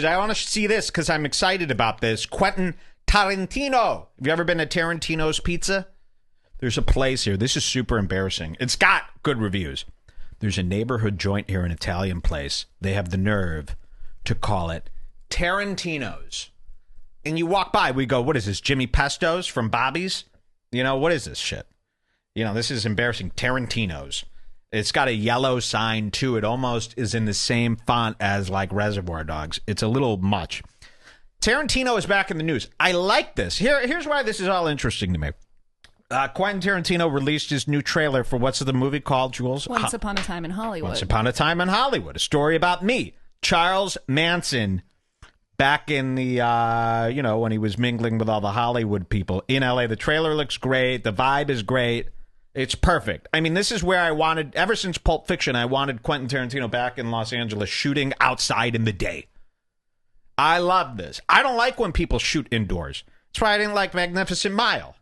I want to see this because I'm excited about this. Quentin Tarantino. Have you ever been to Tarantino's Pizza? There's a place here. This is super embarrassing. It's got good reviews. There's a neighborhood joint here, an Italian place. They have the nerve to call it Tarantino's. And you walk by, we go, what is this, Jimmy Pesto's from Bobby's? You know, what is this shit? You know, this is embarrassing. Tarantino's. It's got a yellow sign, too. It almost is in the same font as, like, Reservoir Dogs. It's a little much. Tarantino is back in the news. I like this. Here's why this is all interesting to me. Quentin Tarantino released his new trailer for what's the movie called, Jules? Once Upon a Time in Hollywood. Once Upon a Time in Hollywood. A story about me, Charles Manson, back in the, when he was mingling with all the Hollywood people in L.A. The trailer looks great. The vibe is great. It's perfect. I mean, this is where I wanted, ever since Pulp Fiction, I wanted Quentin Tarantino back in Los Angeles shooting outside in the day. I love this. I don't like when people shoot indoors. That's why I didn't like Magnificent Mile.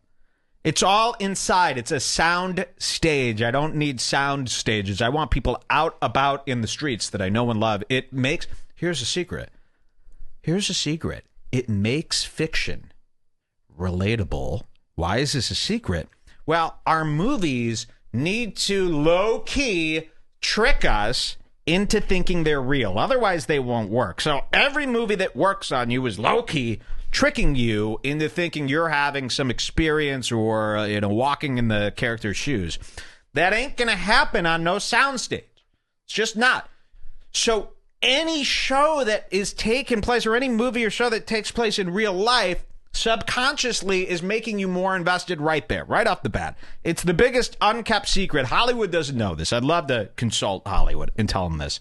It's all inside. It's a sound stage. I don't need sound stages. I want people out about in the streets that I know and love. Here's a secret. It makes fiction relatable. Why is this a secret? Well, our movies need to low-key trick us into thinking they're real. Otherwise, they won't work. So every movie that works on you is low-key tricking you into thinking you're having some experience or, walking in the character's shoes. That ain't going to happen on no soundstage. It's just not. So any show that is taking place, or any movie or show that takes place in real life, subconsciously is making you more invested right there, right off the bat. It's the biggest unkept secret. Hollywood doesn't know this. I'd love to consult Hollywood and tell them this.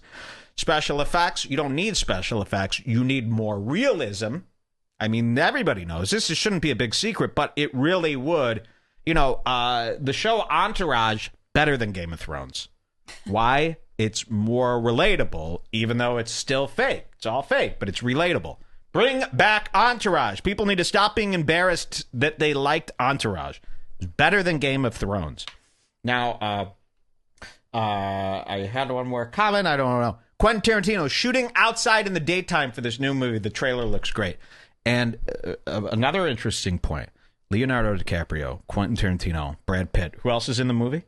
Special effects, you don't need special effects. You need more realism. I mean, everybody knows this. Shouldn't be a big secret, but it really would. The show Entourage, better than Game of Thrones. Why? It's more relatable, even though it's still fake. It's all fake, but it's relatable. Bring back Entourage. People need to stop being embarrassed that they liked Entourage. It's better than Game of Thrones. Now, I had one more comment. I don't know. Quentin Tarantino shooting outside in the daytime for this new movie. The trailer looks great. And another interesting point. Leonardo DiCaprio, Quentin Tarantino, Brad Pitt. Who else is in the movie?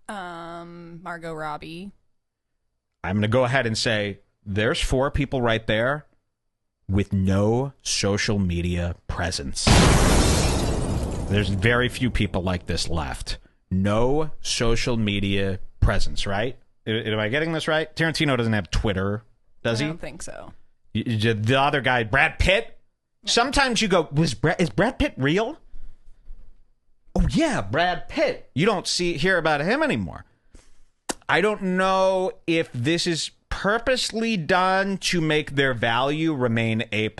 Margot Robbie. I'm going to go ahead and say there's 4 people right there with no social media presence. There's very few people like this left. No social media presence, right? Am I getting this right? Tarantino doesn't have Twitter, does he? I don't think so. The other guy, Brad Pitt? Yeah. Sometimes you go, is Brad Pitt real? Oh, yeah, Brad Pitt. You don't hear about him anymore. I don't know if this is purposely done to make their value remain A+.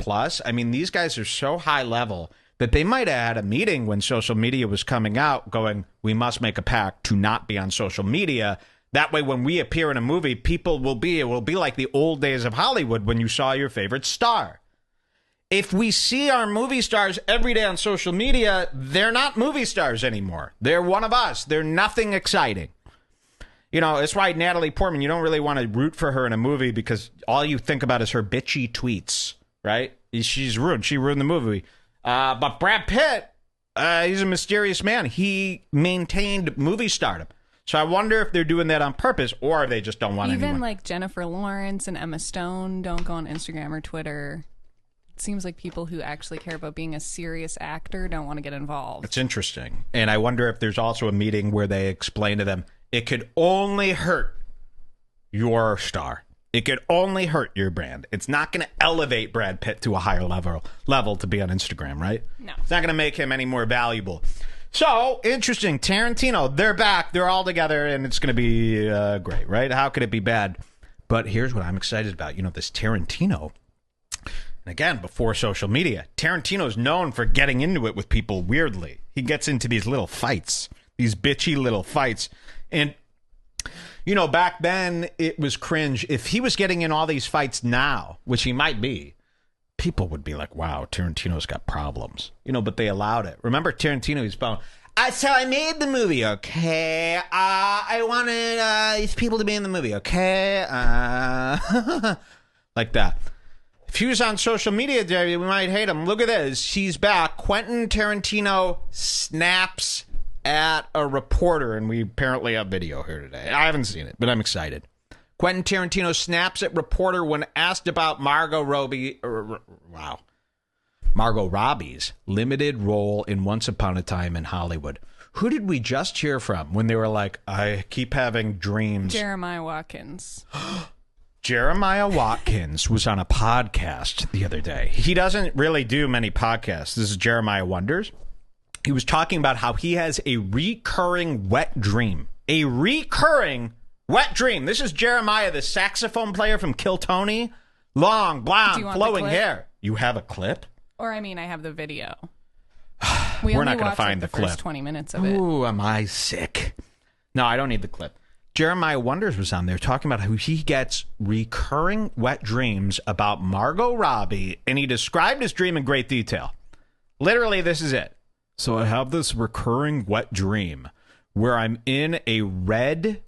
I mean, these guys are so high level that they might have had a meeting when social media was coming out going, we must make a pact to not be on social media. That way, when we appear in a movie, it will be like the old days of Hollywood when you saw your favorite star. If we see our movie stars every day on social media, they're not movie stars anymore. They're one of us. They're nothing exciting. That's why Natalie Portman, you don't really want to root for her in a movie because all you think about is her bitchy tweets, right? She's ruined. She ruined the movie. But Brad Pitt, he's a mysterious man. He maintained movie stardom. So I wonder if they're doing that on purpose or they just don't want anyone. Even like Jennifer Lawrence and Emma Stone don't go on Instagram or Twitter. It seems like people who actually care about being a serious actor don't want to get involved. It's interesting. And I wonder if there's also a meeting where they explain to them, it could only hurt your star. It could only hurt your brand. It's not going to elevate Brad Pitt to a higher level to be on Instagram, right? No. It's not going to make him any more valuable. So, interesting. Tarantino, they're back. They're all together, and it's going to be great, right? How could it be bad? But here's what I'm excited about. This Tarantino, and again, before social media, Tarantino's known for getting into it with people weirdly. He gets into these little fights, these bitchy little fights. And, back then, it was cringe. If he was getting in all these fights now, which he might be, people would be like, wow, Tarantino's got problems. But they allowed it. Remember Tarantino, he's found, so I made the movie, okay? I wanted these people to be in the movie, okay? Like that. If he was on social media today, we might hate him. Look at this. He's back. Quentin Tarantino snaps at a reporter, and we apparently have video here today. I haven't seen it, but I'm excited. Quentin Tarantino snaps at reporter when asked about Margot Robbie's limited role in Once Upon a Time in Hollywood. Who did we just hear from when they were like, I keep having dreams? Jeremiah Watkins. Jeremiah Watkins was on a podcast the other day. He doesn't really do many podcasts. This is Jeremiah Wonders. He was talking about how he has a recurring wet dream. A recurring wet dream. This is Jeremiah, the saxophone player from Kill Tony. Long, blonde, flowing hair. You have a clip? Or, I mean, I have the video. We're not going to find the clip. First 20 minutes of it. Ooh, am I sick? No, I don't need the clip. Jeremiah Wonders was on there talking about how he gets recurring wet dreams about Margot Robbie, and he described his dream in great detail. Literally, this is it. So I have this recurring wet dream where I'm in a red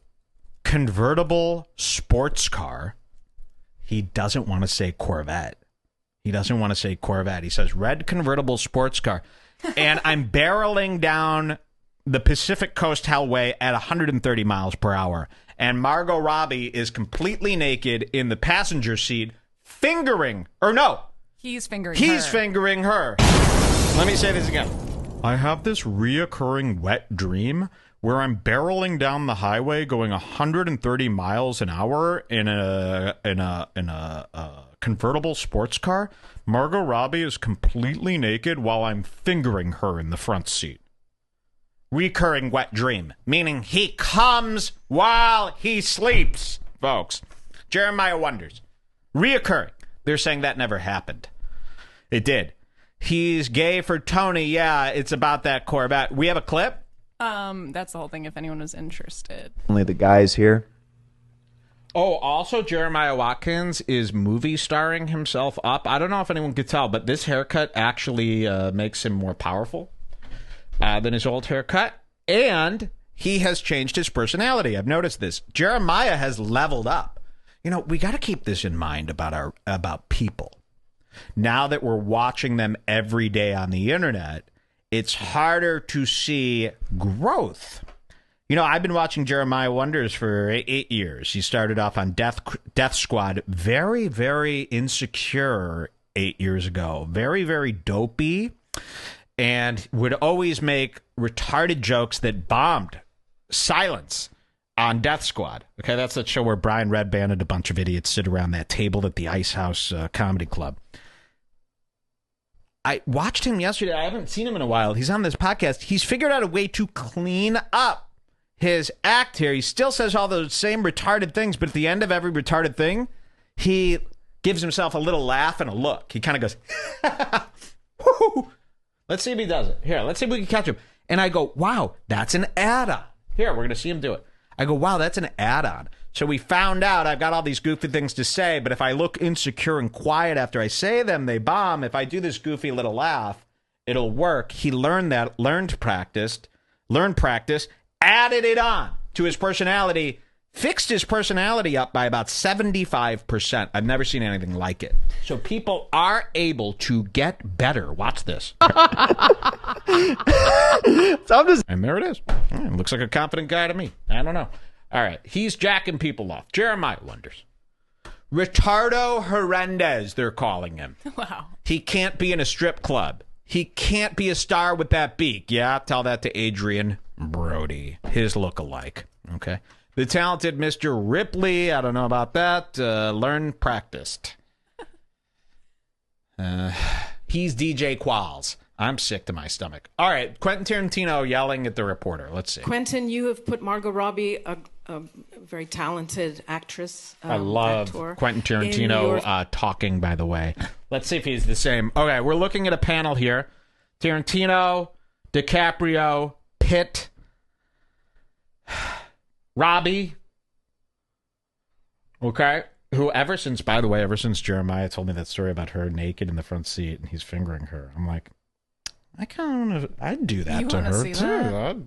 convertible sports car. He doesn't want to say Corvette. He doesn't want to say Corvette. He says red convertible sports car. And I'm barreling down the Pacific Coast Hellway at 130 miles per hour. And Margot Robbie is completely naked in the passenger seat, fingering, or no. He's fingering her. Let me say this again. I have this reoccurring wet dream where I'm barreling down the highway going 130 miles an hour in a convertible sports car. Margot Robbie is completely naked while I'm fingering her in the front seat. Recurring wet dream, meaning he comes while he sleeps, folks. Jeremiah Wonders. Reoccurring. They're saying that never happened. It did. He's gay for Tony. Yeah, it's about that Corvette. We have a clip? That's the whole thing if anyone was interested. Only the guys here. Oh, also Jeremiah Watkins is movie starring himself up. I don't know if anyone could tell, but this haircut actually makes him more powerful than his old haircut. And he has changed his personality. I've noticed this. Jeremiah has leveled up. You know, we got to keep this in mind about people. Now that we're watching them every day on the internet, it's harder to see growth. You know, I've been watching Jeremiah Wonders for 8 years. He started off on Death Squad, very, very insecure 8 years ago. Very, very dopey, and would always make retarded jokes that bombed silence on Death Squad. Okay, that's that show where Brian Redband and a bunch of idiots sit around that table at the Ice House Comedy Club. I watched him yesterday. I haven't seen him in a while. He's on this podcast. He's figured out a way to clean up his act here. He still says all those same retarded things, but at the end of every retarded thing, he gives himself a little laugh and a look. He kind of goes, woo. Let's see if he does it. Here, let's see if we can catch him. And I go, wow, that's an add-on. Here, we're going to see him do it. I go, wow, that's an add-on. So we found out I've got all these goofy things to say, but if I look insecure and quiet after I say them, they bomb. If I do this goofy little laugh, it'll work. He learned practice, added it on to his personality, fixed his personality up by about 75%. I've never seen anything like it. So people are able to get better. Watch this. And there it is. Looks like a confident guy to me. I don't know. All right. He's jacking people off. Jeremiah Wonders. Retardo Horrendez, they're calling him. Wow. He can't be in a strip club. He can't be a star with that beak. Yeah, tell that to Adrian Brody, his look-alike. Okay. The talented Mr. Ripley, I don't know about that. Learn, practiced. He's DJ Qualls. I'm sick to my stomach. All right, Quentin Tarantino yelling at the reporter. Let's see. Quentin, you have put Margot Robbie, a very talented actress. I love actor, Quentin Tarantino talking, by the way. Let's see if he's the same. Okay, we're looking at a panel here. Tarantino, DiCaprio, Pitt, Robbie. Okay. Who ever since Jeremiah told me that story about her naked in the front seat and he's fingering her, I'm like, I'd do that to her too.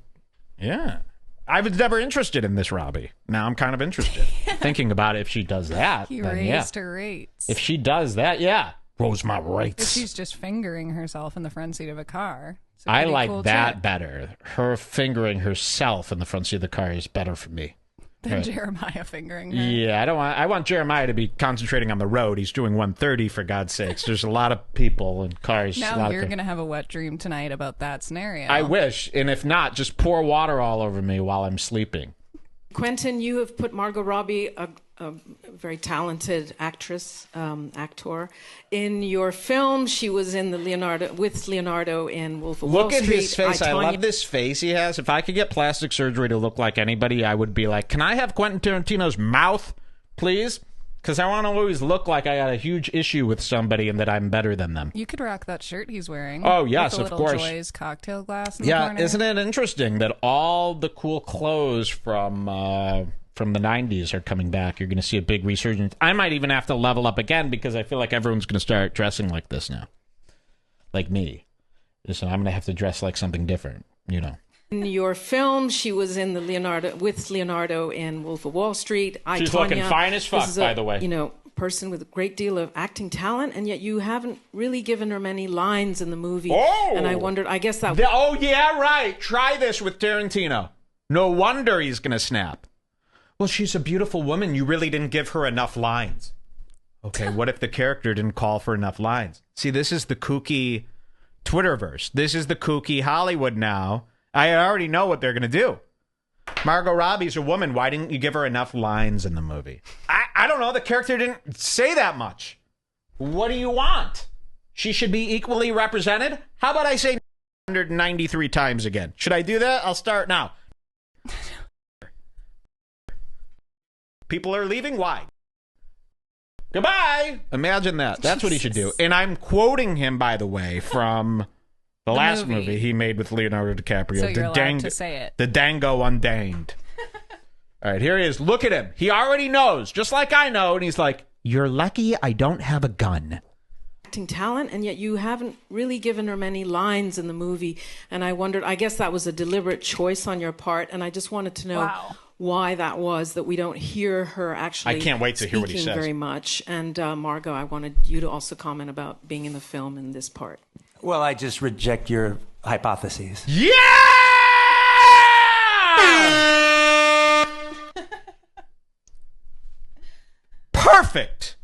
Yeah. I was never interested in this Robbie. Now I'm kind of interested. Thinking about it, if she does that, He then raised yeah. her rates. If she does that, yeah. Rose my If rates. she's just fingering herself in the front seat of a car. It's a I pretty like cool that chick. better. Her fingering herself in the front seat of the car is better for me. Than Jeremiah fingering her. Yeah, I want Jeremiah to be concentrating on the road. He's doing 130 for God's sakes. There's a lot of people and cars. Now you're going to have a wet dream tonight about that scenario. I wish, and if not, just pour water all over me while I'm sleeping. Quentin, you have put Margot Robbie, a very talented actress, actor, in your film. She was in with Leonardo in Wolf of Wall Look at Street. his face. I love this face he has. If I could get plastic surgery to look like anybody, I would be like, can I have Quentin Tarantino's mouth, please? Because I want to always look like I got a huge issue with somebody and that I'm better than them. You could rock that shirt he's wearing. Oh, yes, with of the course. little Joy's cocktail glass in the Yeah, corner. isn't it interesting that all the cool clothes from the 90s are coming back? You're going to see a big resurgence. I might even have to level up again because I feel like everyone's going to start dressing like this now. Like me. So I'm going to have to dress like something different, you know. In your film, she was in with Leonardo in Wolf of Wall Street. She's looking fine as fuck, This is by the way. You know, person with a great deal of acting talent, and yet you haven't really given her many lines in the movie. Oh! And I wondered, I guess that... Oh, yeah, right. Try this with Tarantino. No wonder he's going to snap. Well, she's a beautiful woman. You really didn't give her enough lines. Okay, what if the character didn't call for enough lines? See, this is the kooky Twitterverse. This is the kooky Hollywood now. I already know what they're going to do. Margot Robbie's a woman. Why didn't you give her enough lines in the movie? I don't know. The character didn't say that much. What do you want? She should be equally represented? How about I say 193 times again? Should I do that? I'll start now. People are leaving. Why? Goodbye. Imagine that. That's what he should do. And I'm quoting him, by the way, from the last movie he made with Leonardo DiCaprio. So you're allowed to say it. The Dango Undanged. All right, here he is. Look at him. He already knows, just like I know. And he's like, you're lucky I don't have a gun. Acting talent, and yet you haven't really given her many lines in the movie. And I wondered, I guess that was a deliberate choice on your part, and I just wanted to know why that was, that we don't hear her actually I can't wait to hear what he speaking says. very much. And Margot, I wanted you to also comment about being in the film in this part. Well, I just reject your hypotheses. Yeah! Perfect.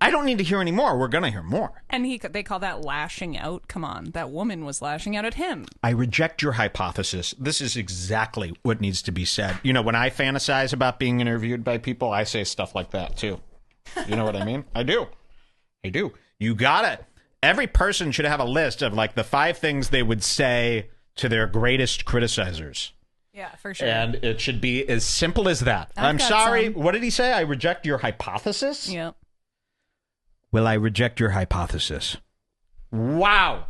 I don't need to hear any more. We're going to hear more. And they call that lashing out. Come on. That woman was lashing out at him. I reject your hypothesis. This is exactly what needs to be said. You know, when I fantasize about being interviewed by people, I say stuff like that, too. You know what I mean? I do. You got it. Every person should have a list of, like, the 5 things they would say to their greatest criticizers. Yeah, for sure. And it should be as simple as that. I've I'm got sorry. some. What did he say? I reject your hypothesis? Yep. Well, I reject your hypothesis. Wow.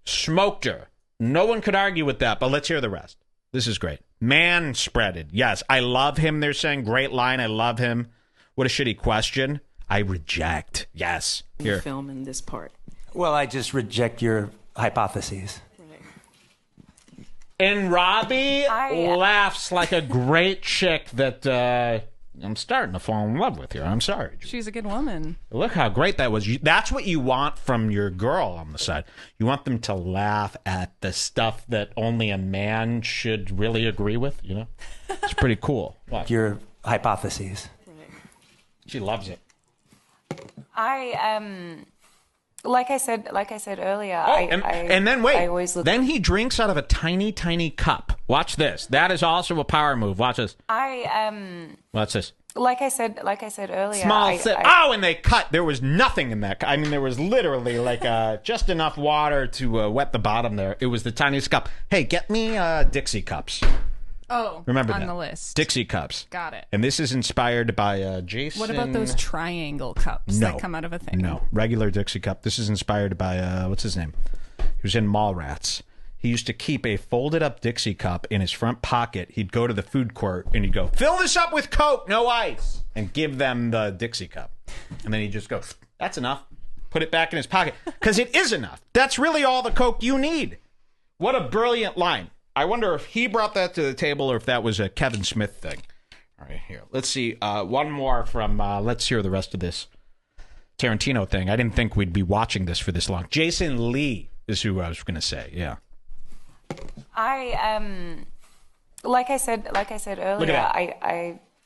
Smoked her. No one could argue with that, but let's hear the rest. This is great. Man-spreaded. Yes, I love him. They're saying great line. I love him. What a shitty question. I reject. Yes. In the film in this part. Well, I just reject your hypotheses. And Robbie laughs like a great chick that I'm starting to fall in love with here. I'm sorry. She's a good woman. Look how great that was. That's what you want from your girl on the side. You want them to laugh at the stuff that only a man should really agree with, you know? It's pretty cool. What? Your hypotheses. She loves it. Like I said earlier, and then wait. I always look. Then he drinks out of a tiny, tiny cup. Watch this. That is also a power move. Watch this. Watch this. Like I said earlier. Small sip. And they cut. There was nothing in that. I mean, there was literally like just enough water to wet the bottom there. It was the tiniest cup. Hey, get me Dixie cups. Oh, Remember on that. the list. Dixie cups. Got it. And this is inspired by Jason. What about those triangle cups that come out of a thing? No, regular Dixie cup. This is inspired by, what's his name? He was in Mallrats. He used to keep a folded up Dixie cup in his front pocket. He'd go to the food court and he'd go, fill this up with Coke, no ice, and give them the Dixie cup. And then he'd just go, that's enough. Put it back in his pocket. Because it is enough. That's really all the Coke you need. What a brilliant line. I wonder if he brought that to the table or if that was a Kevin Smith thing. All right, here. Let's see. One more from, let's hear the rest of this Tarantino thing. I didn't think we'd be watching this for this long. Jason Lee is who I was going to say. Yeah. Like I said earlier,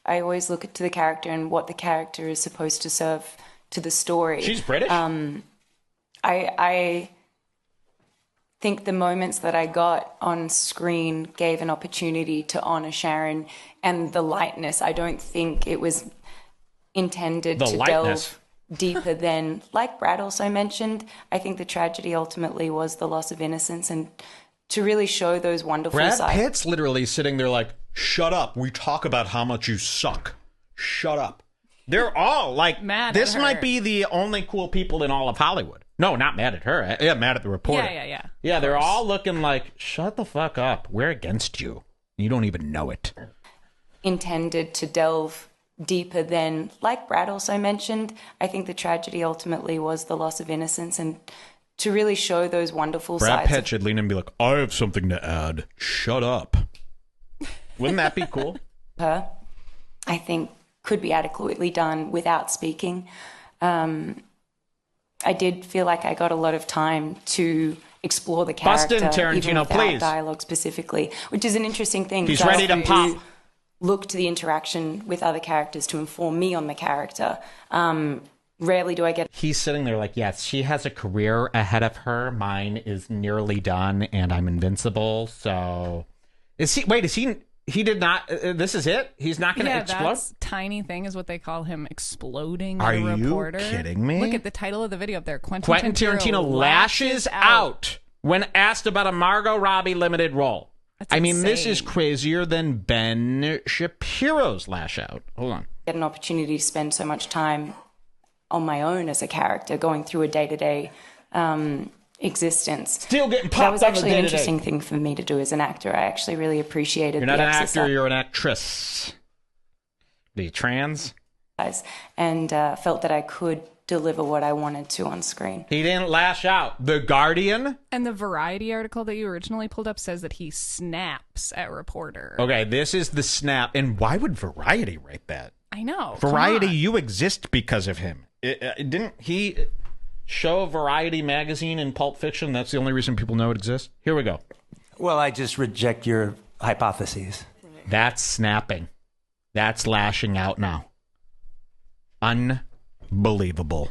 I always look to the character and what the character is supposed to serve to the story. She's British? I think the moments that I got on screen gave an opportunity to honor Sharon and the lightness. I don't think it was intended to delve deeper than, like Brad also mentioned, I think the tragedy ultimately was the loss of innocence, and to really show those wonderful sides. Brad Pitt's literally sitting there like, shut up. We talk about how much you suck. Shut up. They're all like, mad this at her. might be the only cool people in all of Hollywood. No, not mad at her. Yeah, mad at the reporter. Yeah. Yeah, they're all looking like, shut the fuck up. We're against you. You don't even know it. Intended to delve deeper than, like Brad also mentioned, I think the tragedy ultimately was the loss of innocence, and to really show those wonderful Brad sides. Pitt should lean in and be like, I have something to add. Shut up. Wouldn't that be cool? Her, I think, could be adequately done without speaking. I did feel like I got a lot of time to explore the character, Bustin' Tarantino, even without please. dialogue specifically, which is an interesting thing. He's because ready to pop. Look to the interaction with other characters to inform me on the character. Rarely do I get... He's sitting there like, yes, she has a career ahead of her. Mine is nearly done, and I'm invincible, so... He did not... this is it? He's not going to explode? That tiny thing is what they call him exploding Are the reporter. you kidding me? Look at the title of the video up there. Quentin Tarantino lashes out when asked about a Margot Robbie limited role. That's I mean, this insane. is crazier than Ben Shapiro's lash out. Hold on. Get an opportunity to spend so much time on my own as a character, going through a day-to-day existence. Still getting popped That was on the actually an day-to-day. interesting thing for me to do as an actor. I actually really appreciated You're not the an exercise. actor, you're an actress. The trans? And felt that I could deliver what I wanted to on screen. He didn't lash out. The Guardian? And the Variety article that you originally pulled up says that he snaps at reporter. Okay, this is the snap. And why would Variety write that? I know. Variety, come on. you exist because of him. Didn't he show Variety magazine in Pulp Fiction? That's the only reason people know it exists? Here we go. Well, I just reject your hypotheses. That's snapping. That's lashing out now. Unbelievable.